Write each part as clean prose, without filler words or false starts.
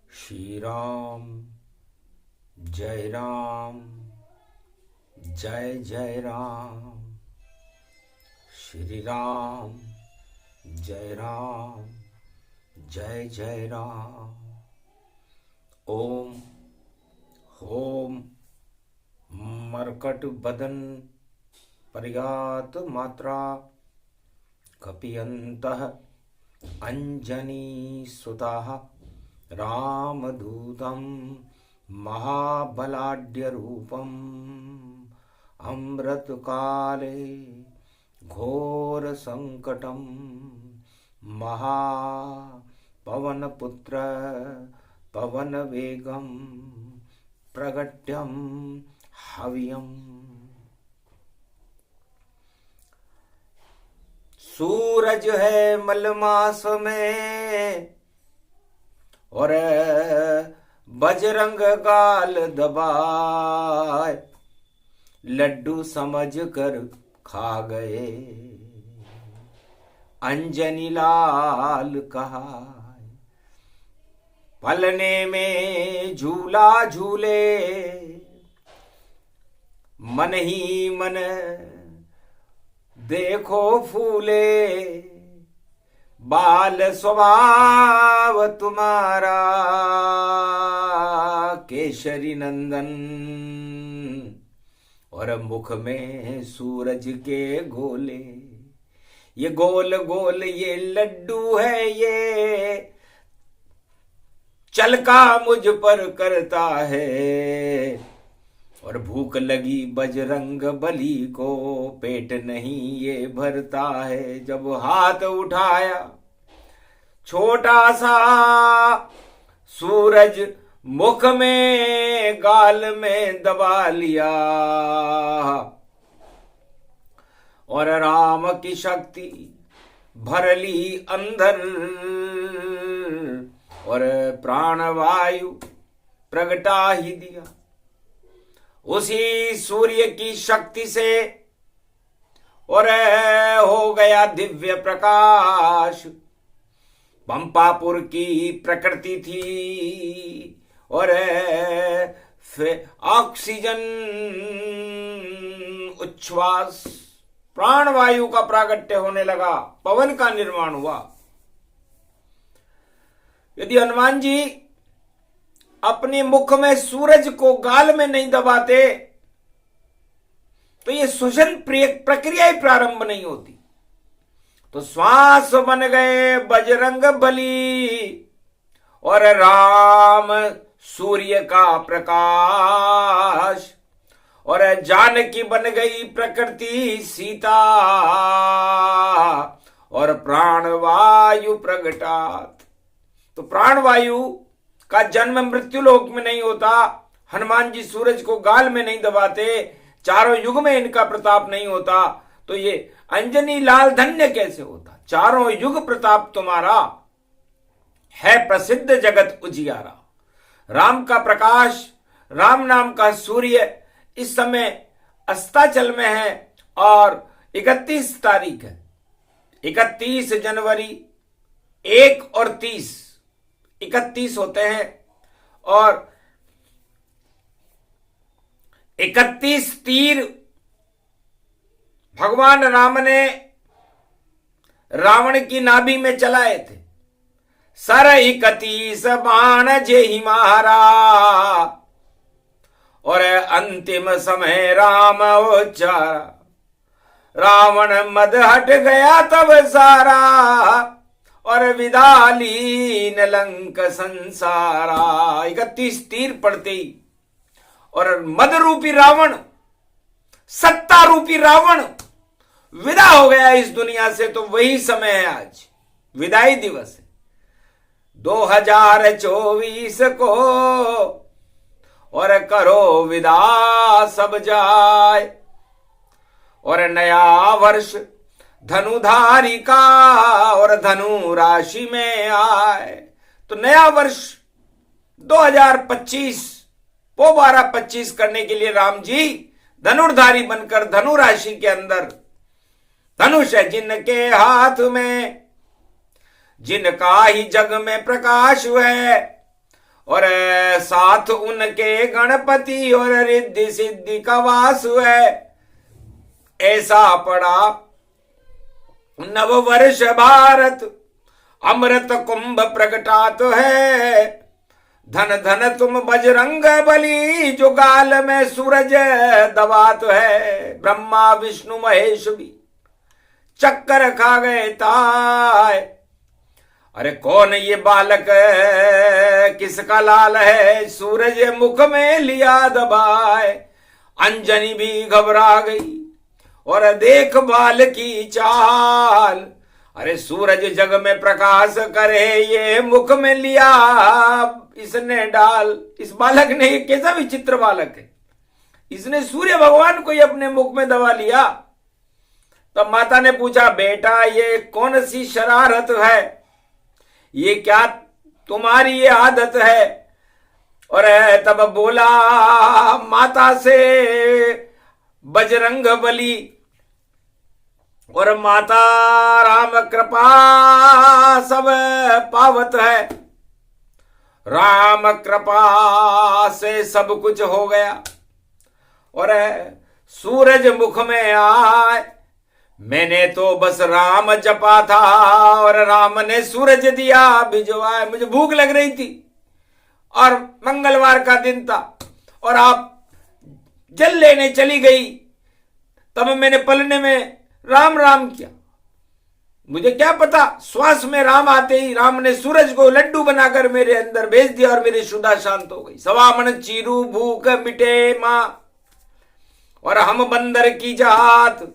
श्री राम जय राम जय जय राम। श्री राम जय राम जय जय राम। ओम होम मर्कट बदन परिगात मात्रा कपियन्तः अंजनी सुताः रामदूतं महाबलाढ्यरूपम् अमृतकाले घोरसङ्कटं महापवनपुत्र पवनवेगं प्रगट्यं हव्यम्। सूरज है मलमास में और बजरंग गाल दबाए, लड्डू समझ कर खा गए अंजनी लाल कहा। पलने में झूला झूले मन ही मन देखो फूले, बाल स्वभाव तुम्हारा केशरी नंदन, और मुख में सूरज के गोले। ये गोल गोल ये लड्डू है, ये चलका मुझ पर करता है। और भूख लगी बजरंग बली को, पेट नहीं ये भरता है। जब हाथ उठाया छोटा सा सूरज, मुख में गाल में दबा लिया। और राम की शक्ति भर ली अंदर, और प्राणवायु प्रगटा ही दिया। उसी सूर्य की शक्ति से और हो गया दिव्य प्रकाश। पंपापुर की प्रकृति थी और ऑक्सीजन उच्छ्वास, प्राणवायु का प्रागट्य होने लगा, पवन का निर्माण हुआ। यदि हनुमान जी अपने मुख में सूरज को गाल में नहीं दबाते तो ये श्वसन प्रक्रिया ही प्रारंभ नहीं होती। तो श्वास बन गए बजरंग बली, और राम सूर्य का प्रकाश, और जानकी बन गई प्रकृति सीता, और प्राणवायु प्रगटात। तो प्राणवायु का जन्म मृत्यु लोक में नहीं होता। हनुमान जी सूरज को गाल में नहीं दबाते, चारों युग में इनका प्रताप नहीं होता, तो ये अंजनी लाल धन्य कैसे होता। चारों युग प्रताप तुम्हारा है प्रसिद्ध जगत उजियारा। राम का प्रकाश, राम नाम का सूर्य इस समय अस्ताचल में है, और 31 तारीख है, 31 जनवरी, 1 और 30, 31 होते हैं। और 31 तीर भगवान राम ने रावण की नाभि में चलाए थे। सर 31 बाण जेहि मारा, और अंतिम समय राम उच्चारा। रावण मद हट गया तब सारा, और विदालीन लंक संसारा। 31 तीर पड़ते ही और मद रूपी रावण, सत्ता रूपी रावण विदा हो गया इस दुनिया से। तो वही समय है, आज विदाई दिवस है 2024 को, और करो विदा सब जाए। और नया वर्ष धनुधारी का, और धनु राशि में आए। तो नया वर्ष 2025 पो 12-25 करने के लिए राम जी धनुर्धारी बनकर धनु राशि के अंदर, धनुष है जिनके हाथ में, जिनका ही जग में प्रकाश है, और साथ उनके गणपति और रिद्धि सिद्धि का वास है। ऐसा पड़ा नव वर्ष भारत, अमृत कुंभ प्रगटात है। धन धन तुम बजरंग बली, जो गाल में सूरज दबात है। ब्रह्मा विष्णु महेश भी चक्कर खा गए ताय। अरे कौन ये बालक किसका लाल है, सूरज मुख में लिया दबाए। अंजनी भी घबरा गई और देख बाल की चाल। अरे सूरज जग में प्रकाश करे, ये मुख में लिया इसने डाल। इस बालक ने, ये कैसा विचित्र बालक है, इसने सूर्य भगवान को ही अपने मुख में दबा लिया। तब माता ने पूछा, बेटा ये कौन सी शरारत है, ये क्या तुम्हारी ये आदत है। और तब बोला माता से बजरंग बली, और माता राम कृपा सब पावत है। राम कृपा से सब कुछ हो गया, और सूरज मुख में आए। मैंने तो बस राम जपा था, और राम ने सूरज दिया भिजवाए। मुझे भूख लग रही थी और मंगलवार का दिन था, और आप जल लेने चली गई, तब मैंने पलने में राम राम किया। मुझे क्या पता, श्वास में राम आते ही राम ने सूरज को लड्डू बनाकर मेरे अंदर भेज दिया, और मेरी शुदा शांत हो गई। सवा मन चीरू भूख मिटे मां, और हम बंदर की जात,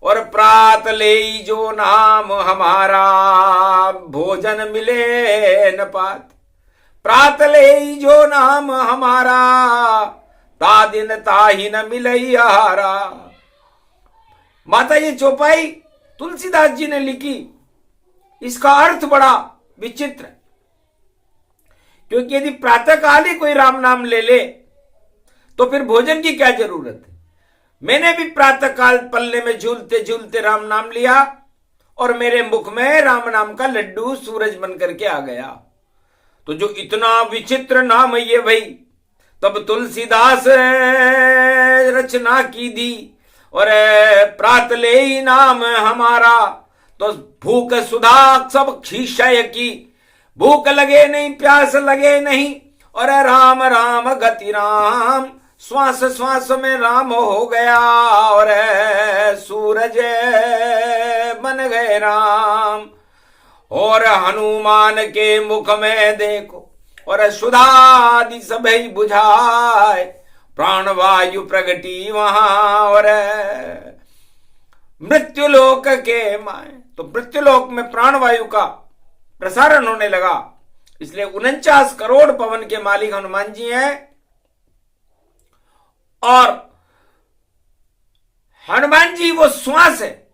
और प्रात ले जो नाम हमारा, भोजन मिले न पात। प्रात ले जो नाम हमारा, ता दिन ताही न मिलई आहारा। माता ये चौपाई तुलसीदास जी ने लिखी, इसका अर्थ बड़ा विचित्र है। क्योंकि यदि प्रातः काल ही कोई राम नाम ले ले तो फिर भोजन की क्या जरूरत है। मैंने भी प्रातः काल पल्ले में झूलते झूलते राम नाम लिया, और मेरे मुख में राम नाम का लड्डू सूरज बन करके आ गया। तो जो इतना विचित्र नाम है ये भाई, तब तुलसीदास रचना की दी, और प्रात ले ही नाम हमारा, तो भूख सुधा सब क्षीशय की। भूख लगे नहीं, प्यास लगे नहीं, और राम राम गति राम, श्वास श्वास में राम हो गया, और सूरज बन गए राम। और हनुमान के मुख में देखो, और सुधादि सभी बुझाए। प्राणवायु प्रगटी वहां, और मृत्युलोक के माए। तो मृत्युलोक में प्राणवायु का प्रसारण होने लगा। इसलिए 49 करोड़ पवन के मालिक हनुमान जी हैं। और हनुमान जी वो श्वास है।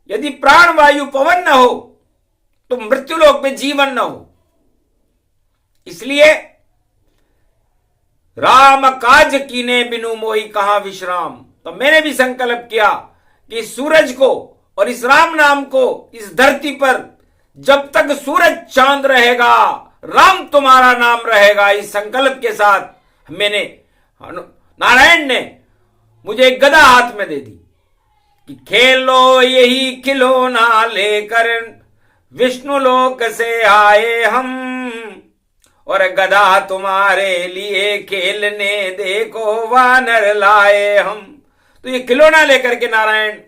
यदि प्राणवायु पवन न हो तो मृत्युलोक में जीवन न हो। इसलिए राम काज कीने बिनु मोहि कहां विश्राम। तो मैंने भी संकल्प किया कि सूरज को और इस राम नाम को इस धरती पर जब तक सूरज चांद रहेगा, राम तुम्हारा नाम रहेगा। इस संकल्प के साथ मैंने, नारायण ने मुझे एक गदा हाथ में दे दी कि खेलो यही खिलौना लेकर विष्णु लोक से आए हम, और गदा तुम्हारे लिए खेलने देखो वानर लाए हम। तो ये खिलौना लेकर के नारायण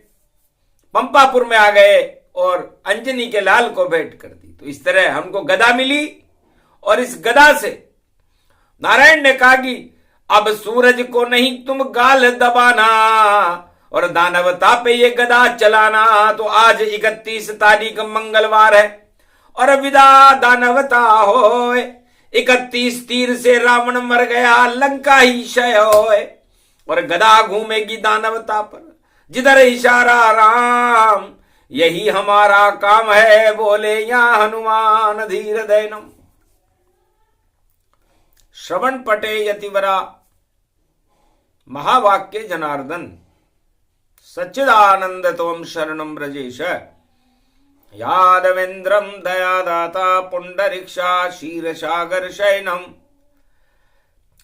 पंपापुर में आ गए और अंजनी के लाल को भेंट कर दी। तो इस तरह हमको गदा मिली, और इस गदा से नारायण ने कहा कि अब सूरज को नहीं तुम गाल दबाना, और दानवता पे ये गदा चलाना। तो आज 31 तारीख मंगलवार है, और विदा दानवता हो। 31 तीर से रावण मर गया, लंका ही क्षय होए, और गदा घूमेगी दानवता पर, जिधर इशारा राम यही हमारा काम है। बोले या हनुमान धीर दैनम। श्रवण पटे यतिवरा महावाक्य जनार्दन, सच्चिदानंद तोम शरणम ब्रजेश। यादवेन्द्रम दयादाता पुंडरीक्षा क्षीरसागर शयनम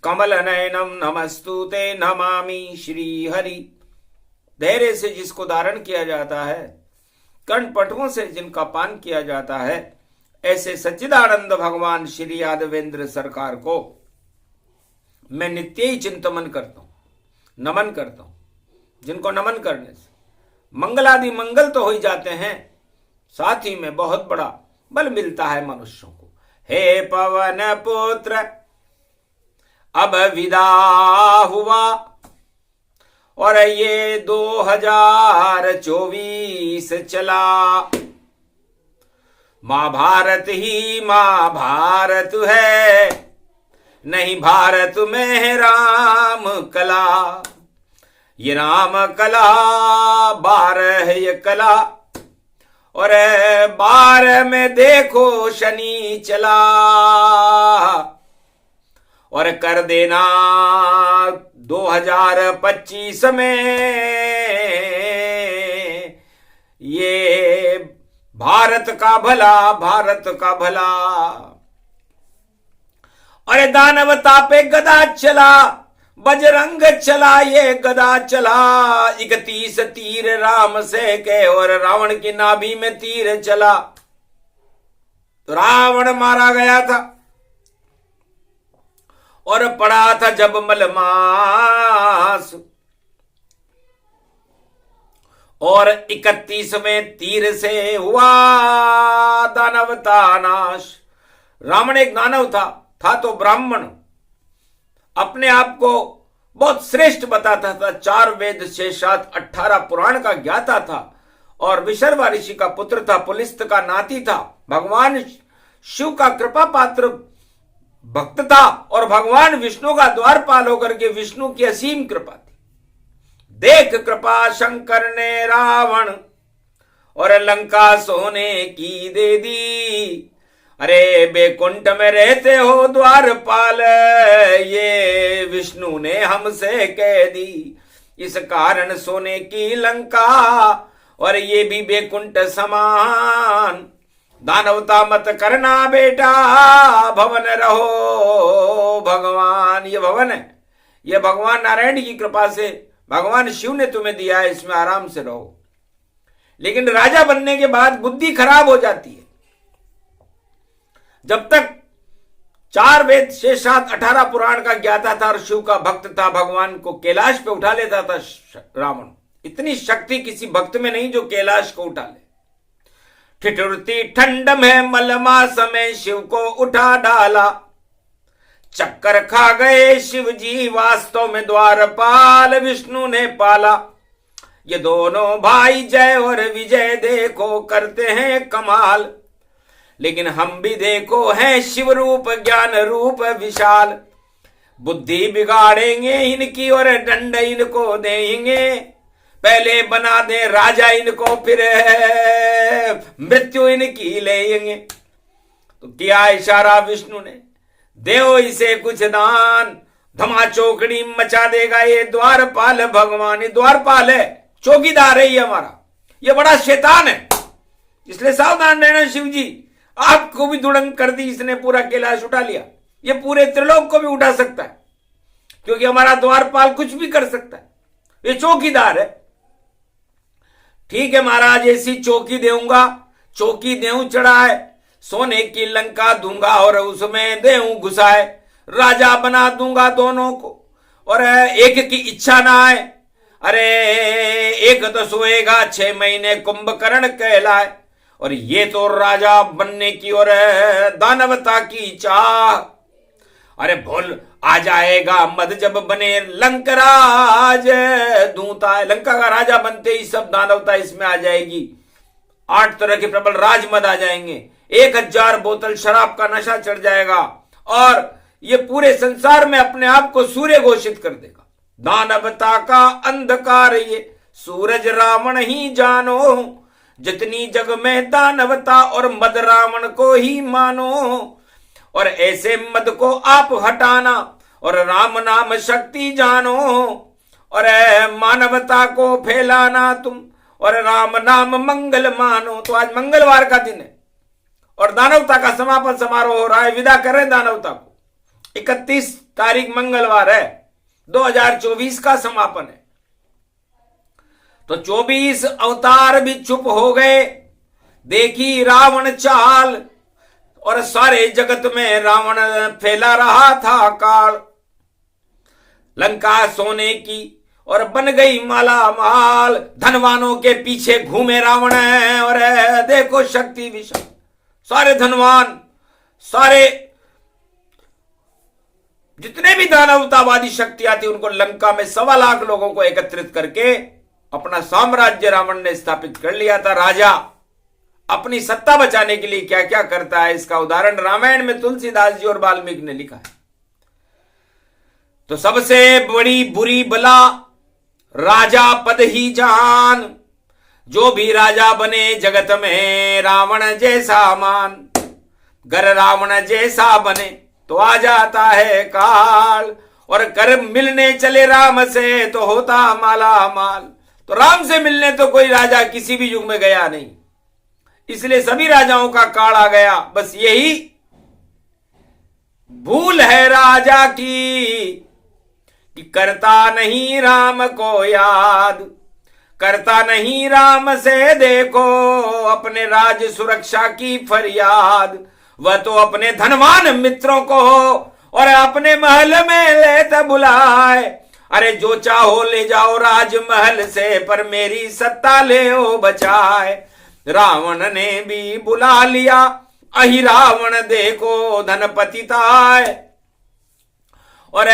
कमल नयनम नमस्तुते नमामि श्री हरि। धैर्य से जिसको धारण किया जाता है, कर्णपटुओं से जिनका पान किया जाता है, ऐसे सच्चिदानंद भगवान श्री यादवेंद्र सरकार को मैं नित्य ही चिंतन करता हूं, नमन करता हूं। जिनको नमन करने से मंगलादि मंगल तो हो ही जाते हैं, साथ ही में बहुत बड़ा बल मिलता है मनुष्यों को। हे पवन पुत्र अब विदा हुआ और ये 2024 चला। महाभारत ही महाभारत है, नहीं भारत में राम कला। ये राम कला 12 है ये कला, और 12 में देखो शनि चला। और कर देना 2025 में ये भारत का भला, भारत का भला। अरे दानवता पे गदा चला, बजरंग चला, ये गदा चला। 31 तीर राम से के, और रावण की नाभि में तीर चला। तो रावण मारा गया था और पड़ा था जब मलमास, और 31वें तीर से हुआ दानवता नाश। रावण एक दानव था तो ब्राह्मण, अपने आप को बहुत श्रेष्ठ बताता था। 4 वेद 6 7 18 पुराण का ज्ञाता था, और विशर्वा ऋषि का पुत्र था, पुलिस्त का नाती था, भगवान शिव का कृपा पात्र भक्त था, और भगवान विष्णु का द्वारपाल होकर के विष्णु की असीम कृपा थी। देख कृपा शंकर ने रावण और लंका सोने की दे दी। अरे बैकुंठ में रहते हो द्वारपाल, ये विष्णु ने हमसे कह दी। इस कारण सोने की लंका, और ये भी बैकुंठ समान। दानवता मत करना बेटा, भवन रहो भगवान। ये भवन है, ये भगवान नारायण की कृपा से भगवान शिव ने तुम्हें दिया है, इसमें आराम से रहो। लेकिन राजा बनने के बाद बुद्धि खराब हो जाती है। जब तक 4 वेद 6 7 18 पुराण का ज्ञाता था और शिव का भक्त था, भगवान को कैलाश पे उठा लेता था रावण। इतनी शक्ति किसी भक्त में नहीं जो कैलाश को उठा ले। ठिठुरती ठंड में मलमास में शिव को उठा डाला। चक्कर खा गए शिव जी, वास्तव में द्वारपाल विष्णु ने पाला। ये दोनों भाई जय और विजय देखो करते हैं कमाल। लेकिन हम भी देखो हैं शिव रूप ज्ञान रूप विशाल। बुद्धि बिगाड़ेंगे इनकी और दंड इनको देंगे। पहले बना दे राजा इनको, फिर मृत्यु इनकी लेंगे। तो किया इशारा विष्णु ने, देव इसे कुछ दान, धमा चौकड़ी मचा देगा ये द्वारपाल भगवान। ये द्वारपाल है, चौकीदार है ये हमारा, ये बड़ा शैतान है। इसलिए सावधान रहना शिव जी। आपको भी दुड़ंग कर दी इसने, पूरा कैलाश उठा लिया। ये पूरे त्रिलोक को भी उठा सकता है, क्योंकि हमारा द्वारपाल कुछ भी कर सकता है। ये चौकीदार है। ठीक है महाराज, ऐसी चौकी देऊंगा, चौकी देऊं चढ़ाए, सोने की लंका दूंगा और उसमें देऊं घुसाए। राजा बना दूंगा दोनों को, और एक की इच्छा ना आए। अरे एक तो सोएगा 6 महीने कुंभकर्ण कहलाए। और ये तो राजा बनने की और दानवता की चाह। अरे भूल आ जाएगा मद जब बने लंकराज दूता है। लंका का राजा बनते ही सब दानवता इसमें आ जाएगी। 8 तरह के प्रबल राज मद आ जाएंगे। 1000 बोतल शराब का नशा चढ़ जाएगा, और ये पूरे संसार में अपने आप को सूर्य घोषित कर देगा। दानवता का अंधकार ये सूरज रावण ही जानो। जितनी जग में दानवता और मद रावण को ही मानो। और ऐसे मद को आप हटाना और राम नाम शक्ति जानो। और मानवता को फैलाना तुम, और राम नाम मंगल मानो। तो आज मंगलवार का दिन है और दानवता का समापन समारोह हो रहा है। विदा कर रहे हैं दानवता को। 31 तारीख मंगलवार है, 2024 का समापन है। तो 24 अवतार भी चुप हो गए, देखी रावण चाल, और सारे जगत में रावण फैला रहा था काल। लंका सोने की और बन गई माला माल, धनवानों के पीछे घूमे रावण और देखो शक्ति विशाल। सारे धनवान, सारे जितने भी दानवतावादी शक्तियां थी, उनको लंका में 1.25 लाख लोगों को एकत्रित करके अपना साम्राज्य रावण ने स्थापित कर लिया था। राजा अपनी सत्ता बचाने के लिए क्या क्या करता है, इसका उदाहरण रामायण में तुलसीदास जी और वाल्मीकि ने लिखा है। तो सबसे बड़ी बुरी बला राजा पद ही जान, जो भी राजा बने जगत में रावण जैसा मान। गर रावण जैसा बने तो आ जाता है काल, और कर मिलने चले राम से तो होता माला माल। तो राम से मिलने तो कोई राजा किसी भी युग में गया नहीं, इसलिए सभी राजाओं का काल आ गया। बस यही भूल है राजा की कि करता नहीं राम को याद, करता नहीं राम से देखो अपने राज सुरक्षा की फरियाद। वह तो अपने धनवान मित्रों को और अपने महल में लेता बुलाए। अरे जो चाहो ले जाओ राजमहल से, पर मेरी सत्ता ले ओ बचाए। रावण ने भी बुला लिया, अहि रावण देखो धनपति ताय, और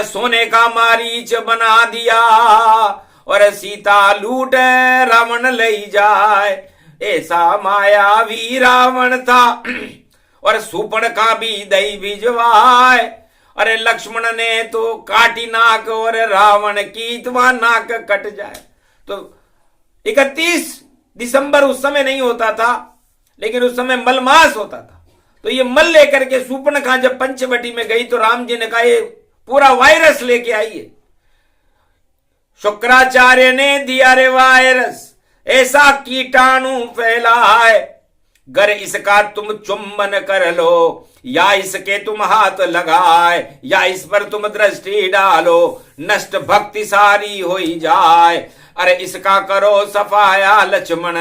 सोने का मारीच बना दिया, और सीता लूट रावण ले जाए। ऐसा मायावी रावण था, और सुपर्ण का भी दई भिजवाए। अरे लक्ष्मण ने तो काटी नाक, और रावण की इतवा नाक कट जाए। तो 31 दिसंबर उस समय नहीं होता था, लेकिन उस समय मलमास होता था। तो ये मल लेकर के सुपर्णखा जब पंचवटी में गई तो राम जी ने कहा ये पूरा वायरस लेके आइए। शुक्राचार्य ने दिया रे वायरस, ऐसा कीटाणु फैला है, गर इसका तुम चुंबन कर लो, या इसके तुम हाथ लगाए, या इस पर तुम दृष्टि डालो, नष्ट भक्ति सारी हो जाए। अरे इसका करो सफाया लक्ष्मण,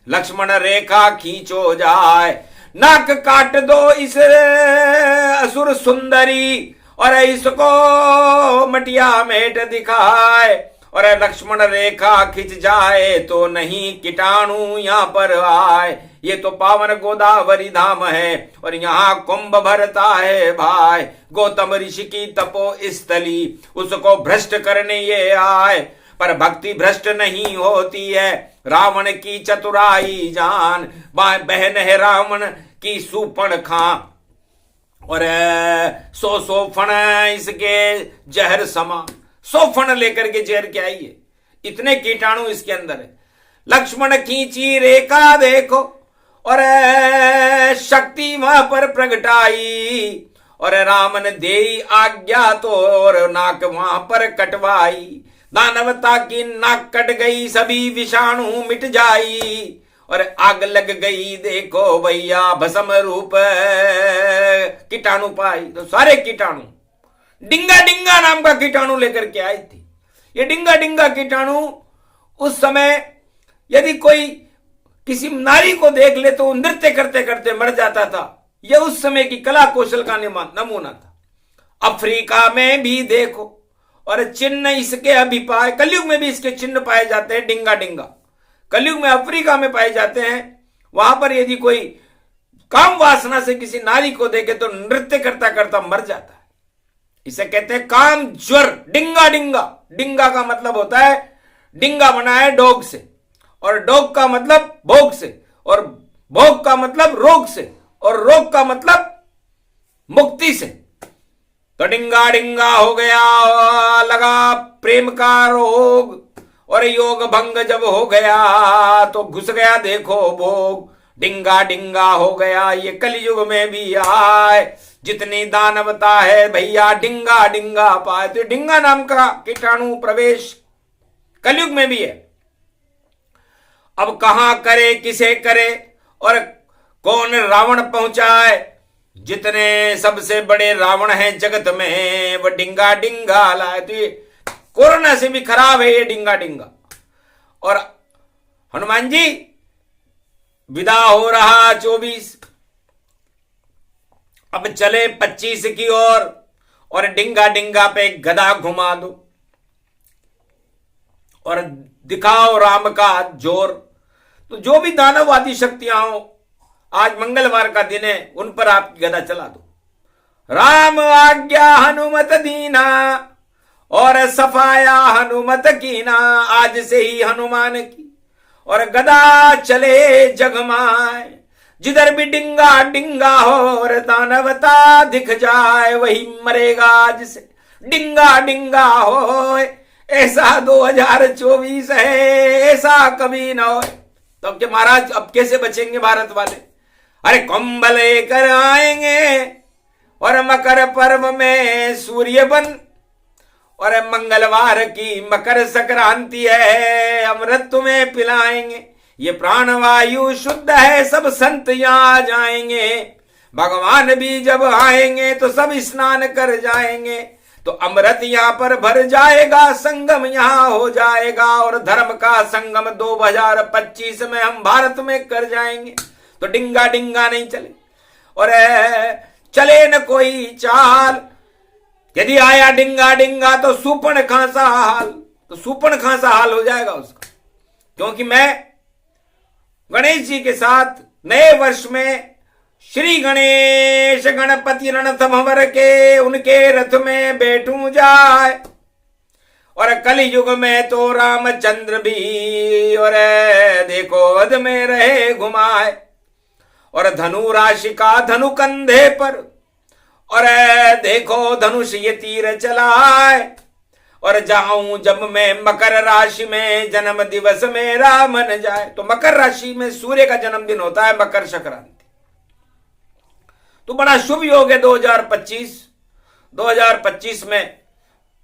लक्ष्मण रेखा खींचो जाए। नाक काट दो इस असुर सुंदरी, और इसको मटिया मेट दिखाए। और लक्ष्मण रेखा खिंच जाए तो नहीं कीटाणु यहाँ पर आए। ये तो पावन गोदावरी धाम है, और यहाँ कुंभ भरता है भाई। गौतम ऋषि की तपो स्थली, उसको भ्रष्ट करने ये आए। पर भक्ति भ्रष्ट नहीं होती है, रावण की चतुराई जान। बहन है रावण की सुपर्णखा, और 100 फण इसके जहर समा। 100 फण लेकर के जहर के आई है, इतने कीटाणु इसके अंदर है। लक्ष्मण खींची रेखा देखो, और शक्ति वहां पर प्रगटाई, और राम ने देई आज्ञा तो और नाक वहां पर कटवाई। दानवता की नाक कट गई, सभी विषाणु मिट जाई, और आग लग गई देखो भैया भस्म रूप कीटाणु पाई। तो सारे कीटाणु डिंगा डिंगा नाम का कीटाणु लेकर के आई थी। ये डिंगा डिंगा कीटाणु उस समय यदि कोई किसी नारी को देख ले तो नृत्य करते करते मर जाता था। यह उस समय की कला कौशल का नमूना था। अफ्रीका में भी देखो, और चिन्ह इसके अभी पाए। कलयुग में भी इसके चिन्ह पाए जाते हैं, डिंगा डिंगा कलयुग में अफ्रीका में पाए जाते हैं। वहां पर यदि कोई काम वासना से किसी नारी को देखे तो नृत्य करता करता मर जाता है। इसे कहते हैं काम ज्वर। डिंगा डिंगा, डिंगा का मतलब होता है डिंगा बना है डॉग से, और डॉग का मतलब भोग से, और भोग का मतलब रोग से, और रोग का मतलब मुक्ति से। तो डिंगा डिंगा हो गया, लगा प्रेम का रोग, और योग भंग जब हो गया तो घुस गया देखो भोग। डिंगा डिंगा हो गया, ये कलयुग में भी आए। जितनी दानवता है भैया डिंगा डिंगा पाए। तो डिंगा नाम का कीटाणु प्रवेश कलयुग में भी है। अब कहां करे किसे करे और कौन रावण पहुंचाए। जितने सबसे बड़े रावण हैं जगत में वो डिंगा डिंगा लाए। तो ये कोरोना से भी खराब है ये डिंगा डिंगा। और हनुमान जी विदा हो रहा 24, अब चले 25 की ओर और डिंगा डिंगा पे गदा घुमा दो और दिखाओ राम का जोर। तो जो भी दानववादी शक्तियां हो, आज मंगलवार का दिन है, उन पर आपकी गदा चला दो। राम आज्ञा हनुमत दीना और सफाया हनुमत कीना, आज से ही हनुमान की और गदा चले जगमाए। जिधर भी डिंगा डिंगा हो और दानवता दिख जाए, वही मरेगा आज से डिंगा डिंगा हो। ऐसा 2024 है, ऐसा कभी ना हो। तो अब महाराज अब कैसे बचेंगे भारत वाले? अरे कुंभ लेकर आएंगे और मकर पर्व में सूर्य बन, और मंगलवार की मकर संक्रांति है, अमृत तुम्हें पिलाएंगे। ये प्राणवायु शुद्ध है, सब संत यहां जाएंगे। भगवान भी जब आएंगे तो सब स्नान कर जाएंगे। तो अमृत यहां पर भर जाएगा, संगम यहां हो जाएगा और धर्म का संगम 2025 में हम भारत में कर जाएंगे। तो डिंगा डिंगा नहीं चले और चले न कोई चाल। यदि आया डिंगा डिंगा तो सूपन खांसा हाल, तो सूपन खांसा हाल हो जाएगा उसका। क्योंकि मैं गणेश जी के साथ नए वर्ष में श्री गणेश गणपति रणथ भंवर के उनके रथ में बैठूं जाए। और कलयुग में तो रामचंद्र भी और देखो वध में रहे घुमाए। और धनु राशि का धनु कंधे पर और देखो धनुष ये तीर चलाए। और जाऊं जब मैं मकर राशि में, जन्म दिवस मेरा मन जाए। तो मकर राशि में सूर्य का जन्मदिन होता है, मकर संक्रांति। तो बड़ा शुभ योग है 2025 में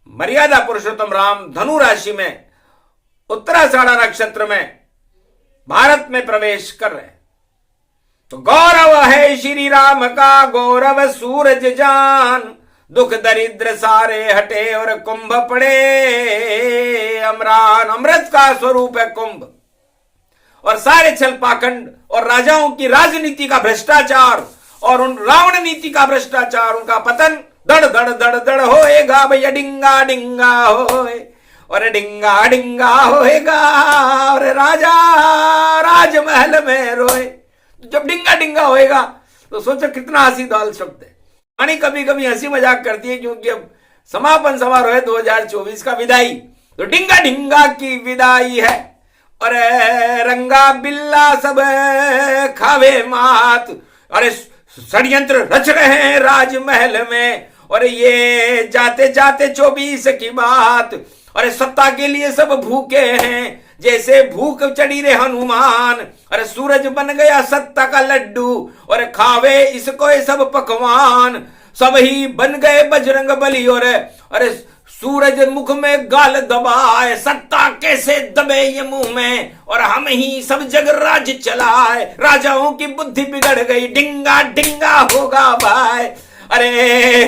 मर्यादा पुरुषोत्तम राम धनु राशि में उत्तराषाढ़ा नक्षत्र में भारत में प्रवेश कर रहे हैं। तो गौरव है श्री राम का, गौरव सूरज जान। दुख दरिद्र सारे हटे और कुंभ पड़े अमरान। अमृत का स्वरूप है कुंभ। और सारे छल पाखंड और राजाओं की राजनीति का भ्रष्टाचार और उन रावण नीति का भ्रष्टाचार, उनका पतन दड़ दड़ दड़ दड़ होएगा भैया। डिंगा डिंगा होए और डिंगा डिंगा होएगा और राजा राजमहल में रोए। जब डिंगा डिंगा होएगा तो सोचो कितना हंसी दाल शब्द है। यानी कभी कभी हंसी मजाक करती है, क्योंकि अब समापन समारोह है 2024 का, विदाई। तो डिंगा डिंगा की विदाई है और रंगा बिल्ला सब खावे मात। अरे षड्यंत्र रच रहे हैं राजमहल में और ये जाते जाते 24 की बात। अरे सत्ता के लिए सब भूखे हैं, जैसे भूख चढ़ी रे हनुमान। अरे सूरज बन गया सत्ता का लड्डू और खावे इसको ये सब पकवान। सब ही बन गए बजरंग बली और अरे सूरज मुख में गाल दबाए। सत्ता कैसे दबे ये मुंह में और हम ही सब जग राज चलाए। राजाओं की बुद्धि बिगड़ गई, डिंगा डिंगा होगा भाई। अरे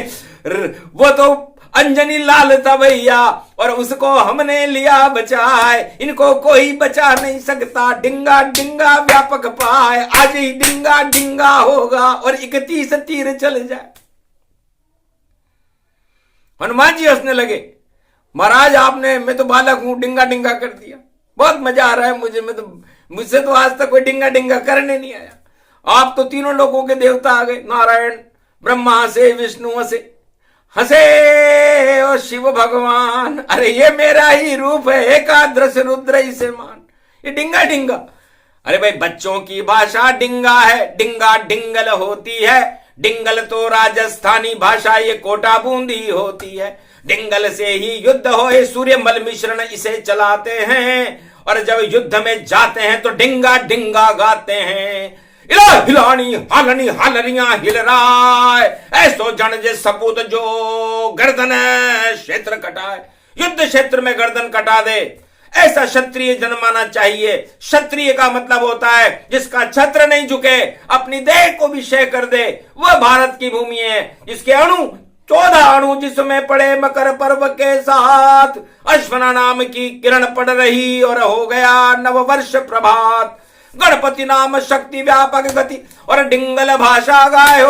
वो तो अंजनी लाल था भैया और उसको हमने लिया बचाए। इनको कोई बचा नहीं सकता, डिंगा डिंगा व्यापक पाए। आज ही डिंगा डिंगा होगा और 31 तीर चल जाए। हनुमान जी हंसने लगे, महाराज आपने, मैं तो बालक हूं, डिंगा डिंगा कर दिया। बहुत मजा आ रहा है मुझे। मुझसे तो आज तक कोई डिंगा डिंगा करने नहीं आया। आप तो तीनों लोगों के देवता आ गए, नारायण ब्रह्मा से विष्णु से हंसे ओ शिव भगवान। अरे ये मेरा ही रूप है, एकादश रुद्र इसे मान। ये डिंगा डिंगा, अरे भाई बच्चों की भाषा डिंगा है, डिंगा डिंगल होती है। डिंगल तो राजस्थानी भाषा, ये कोटा बूंदी होती है। डिंगल से ही युद्ध होए, सूर्यमल मिश्रण इसे चलाते हैं। और जब युद्ध में जाते हैं तो डिंगा डिंगा गाते हैं। हिलानी हालनी हालरियां हिल रहा है, ऐसो जन जे सपूत जो गर्दन क्षेत्र कटाए। युद्ध क्षेत्र में गर्दन कटा दे, ऐसा क्षत्रिय जन्माना चाहिए। क्षत्रिय का मतलब होता है जिसका छत्र नहीं झुके, अपनी देह को भी क्षय कर दे, वह भारत की भूमि है। जिसके अणु 14 अणु जिसमें पड़े मकर पर्व के साथ, अश्वना नाम की किरण पड़ रही और हो गया नववर्ष प्रभात। गणपति नाम शक्ति व्यापक गति और डिंगल भाषा गायो,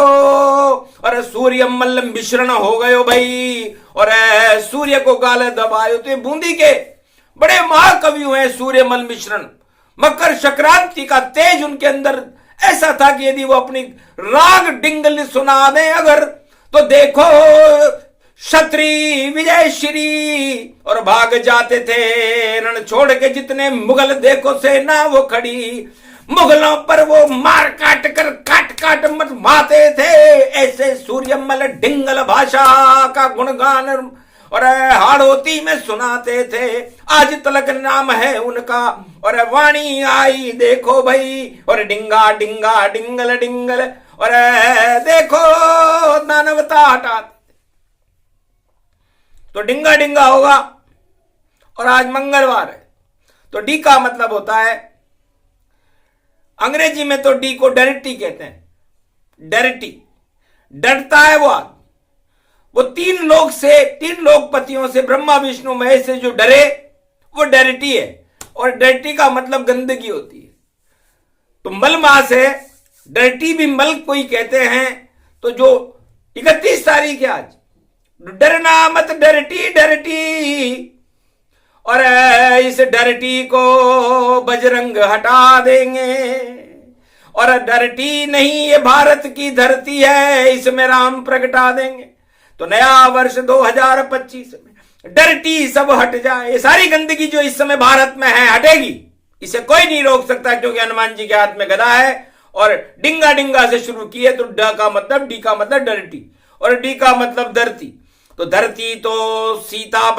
और सूर्य मल मिश्रण हो गयो भाई, और सूर्य को गाल दबायो। तो बूंदी के बड़े महाकवि हुए सूर्य मल मिश्रण। मकर संक्रांति का तेज उनके अंदर ऐसा था कि यदि वो अपनी राग डिंगल सुना दे अगर, तो देखो क्षत्रिय विजय श्री, और भाग जाते थे रण छोड़ के जितने मुगल, देखो सेना वो खड़ी, मुगलों पर वो मार काट कर काट मत मारते थे। ऐसे सूर्यमल डिंगल भाषा का गुणगान और हाड़ोती में सुनाते थे। आज तलक नाम है उनका, और वाणी आई देखो भाई, और डिंगा डिंगा डिंगल डिंगल, और देखो दानवता हटाते। तो डिंगा डिंगा होगा, और आज मंगलवार है, तो डी का मतलब होता है, अंग्रेजी में तो डी को डर्टी कहते हैं। डर्टी, डरता है वो आदमी। वो तीन लोकपतियों से, ब्रह्मा विष्णु महेश से जो डरे वो डर्टी है। और डर्टी का मतलब गंदगी होती है। तो मल मास है, डर्टी भी मल कोई कहते हैं। तो जो 31 तारीख है आज, डरना मत डर्टी डर्टी, और इस डर्टी को बजरंग हटा देंगे। और डर्टी नहीं, ये भारत की धरती है, इसमें राम प्रगटा देंगे। तो नया वर्ष 2025 में डर्टी सब हट जाए। ये सारी गंदगी जो इस समय भारत में है हटेगी, इसे कोई नहीं रोक सकता, क्योंकि हनुमान जी के हाथ में गदा है। और डिंगा डिंगा से शुरू किए तो ड का मतलब, डी का मतलब डर्टी, और डी का मतलब धरती। तो धरती तो सीता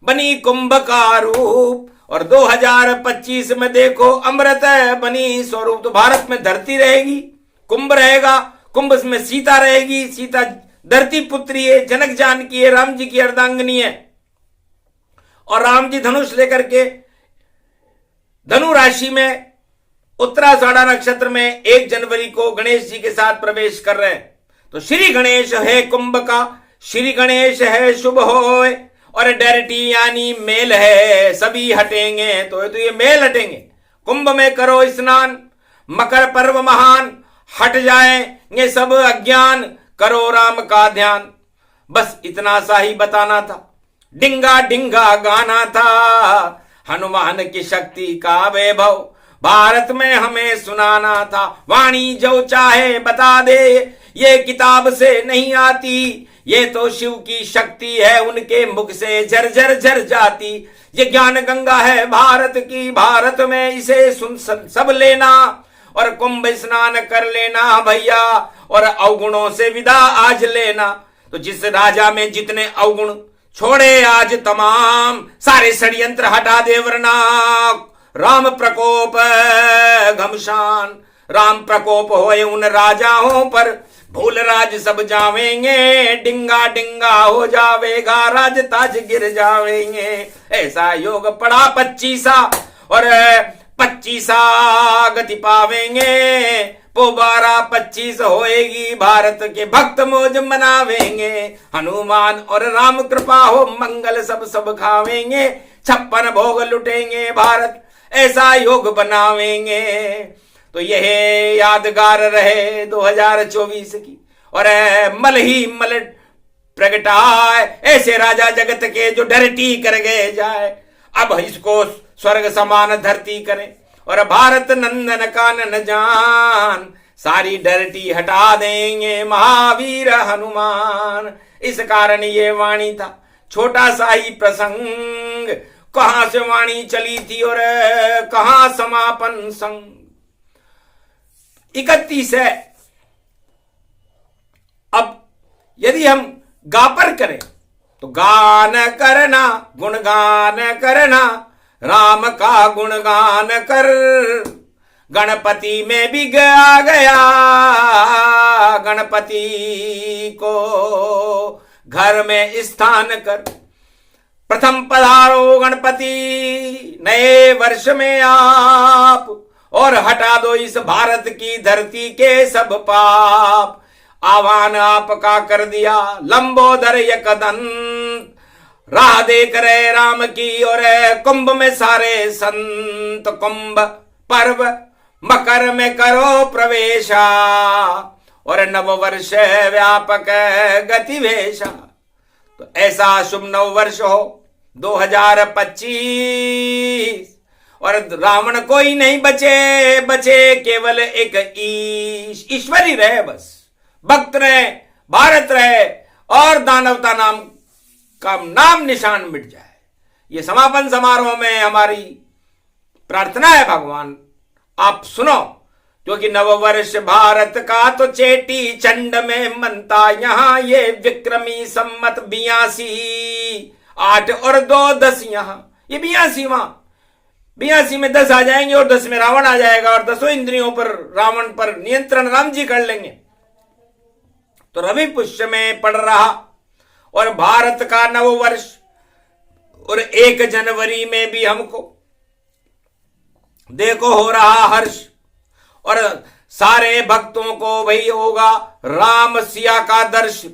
बनी कुंभ का रूप, और 2025 में देखो अमृत बनी स्वरूप। तो भारत में धरती रहेगी, कुंभ रहेगा, कुंभ में सीता रहेगी। सीता धरती पुत्री है, जनक जानकी है, राम जी की अर्धांगिनी है। और राम जी धनुष लेकर के धनु राशि में उत्तराषाढ़ा नक्षत्र में 1 जनवरी को गणेश जी के साथ प्रवेश कर रहे हैं। तो श्री गणेश है कुंभ का, श्री गणेश है शुभ होए, और डर्टी यानी मेल है, सभी हटेंगे। तो ये मेल हटेंगे। कुंभ में करो स्नान, मकर पर्व महान, हट जाएंगे सब अज्ञान, करो राम का ध्यान। बस इतना सा ही बताना था, डिंगा डिंगा गाना था, हनुमान की शक्ति का वैभव भारत में हमें सुनाना था। वाणी जो चाहे बता दे, ये किताब से नहीं आती, ये तो शिव की शक्ति है, उनके मुख से झरझर झर जाती। ये ज्ञान गंगा है भारत की, भारत में इसे सुन सब लेना, और कुंभ स्नान कर लेना भैया, और अवगुणों से विदा आज लेना। तो जिस राजा में जितने अवगुण छोड़े आज तमाम, सारे षड्यंत्र हटा दे वरना राम प्रकोप घमशान। राम प्रकोप होए उन राजाओं पर, भूल राज सब जावेंगे, डिंगा डिंगा हो जावेगा, राज ताज गिर जावेंगे। ऐसा योग पड़ा 25 और 25 गति पावेंगे, पोबारा 25 होएगी, भारत के भक्त मौज मनावेंगे। हनुमान और राम कृपा हो, मंगल सब खावेंगे, 56 भोग लुटेंगे, भारत ऐसा योग बनावेंगे। तो यह यादगार रहे 2024 की, और मल ही मल प्रगटाए, ऐसे राजा जगत के जो डरती कर गए जाए। अब इसको स्वर्ग समान धरती करें, और भारत नंदन कानन जान, सारी डरती हटा देंगे महावीर हनुमान। इस कारण ये वाणी था, छोटा सा ही प्रसंग, कहां से वाणी चली थी और कहां समापन संग। 31 है। अब यदि हम गापर करें तो गान करना, गुणगान करना, राम का गुणगान कर, गणपति में भी गया गणपति को घर में स्थान कर। प्रथम पधारो गणपति नए वर्ष में आप, और हटा दो इस भारत की धरती के सब पाप। आह्वान आपका कर दिया लंबोदर एकदंत, राह देख रहे राम की और कुंभ में सारे संत। कुंभ पर्व मकर में करो प्रवेशा, और नववर्ष व्यापक गतिवेशा। तो ऐसा शुभ नववर्ष हो 2025, और रावण कोई नहीं बचे, बचे केवल एक ईश्वर ही रहे, बस भक्त रहे, भारत रहे, और दानवता नाम का नाम निशान मिट जाए। ये समापन समारोह में हमारी प्रार्थना है भगवान, आप सुनो, क्योंकि नववर्ष भारत का तो चेटी चंड में मनता यहां, ये विक्रमी सम्मत 82, 8 और 2 10 यहां, ये 82 वहां, 82 में 10 आ जाएंगे और 10 में रावण आ जाएगा, और 10 इंद्रियों पर रावण पर नियंत्रण राम जी कर लेंगे। तो रवि पुष्य में पड़ रहा और भारत का नववर्ष, और 1 जनवरी में भी हमको देखो हो रहा हर्ष, और सारे भक्तों को भाई होगा राम सिया का दर्श,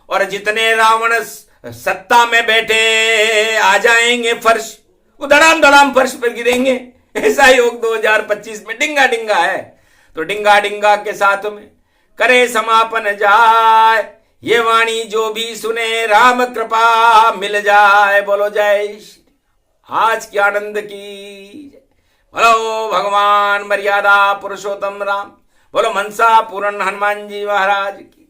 और जितने रावण सत्ता में बैठे आ जाएंगे फर्श, वो धड़ाम धड़ाम फर्श पर गिरेंगे। ऐसा योग 2025 में डिंगा डिंगा है। तो डिंगा डिंगा के साथ में करे समापन जाए, ये वाणी जो भी सुने राम कृपा मिल जाए। बोलो जय श्री, आज की आनंद की, बोलो भगवान मर्यादा पुरुषोत्तम राम, बोलो मनसा पूर्ण हनुमान जी महाराज की।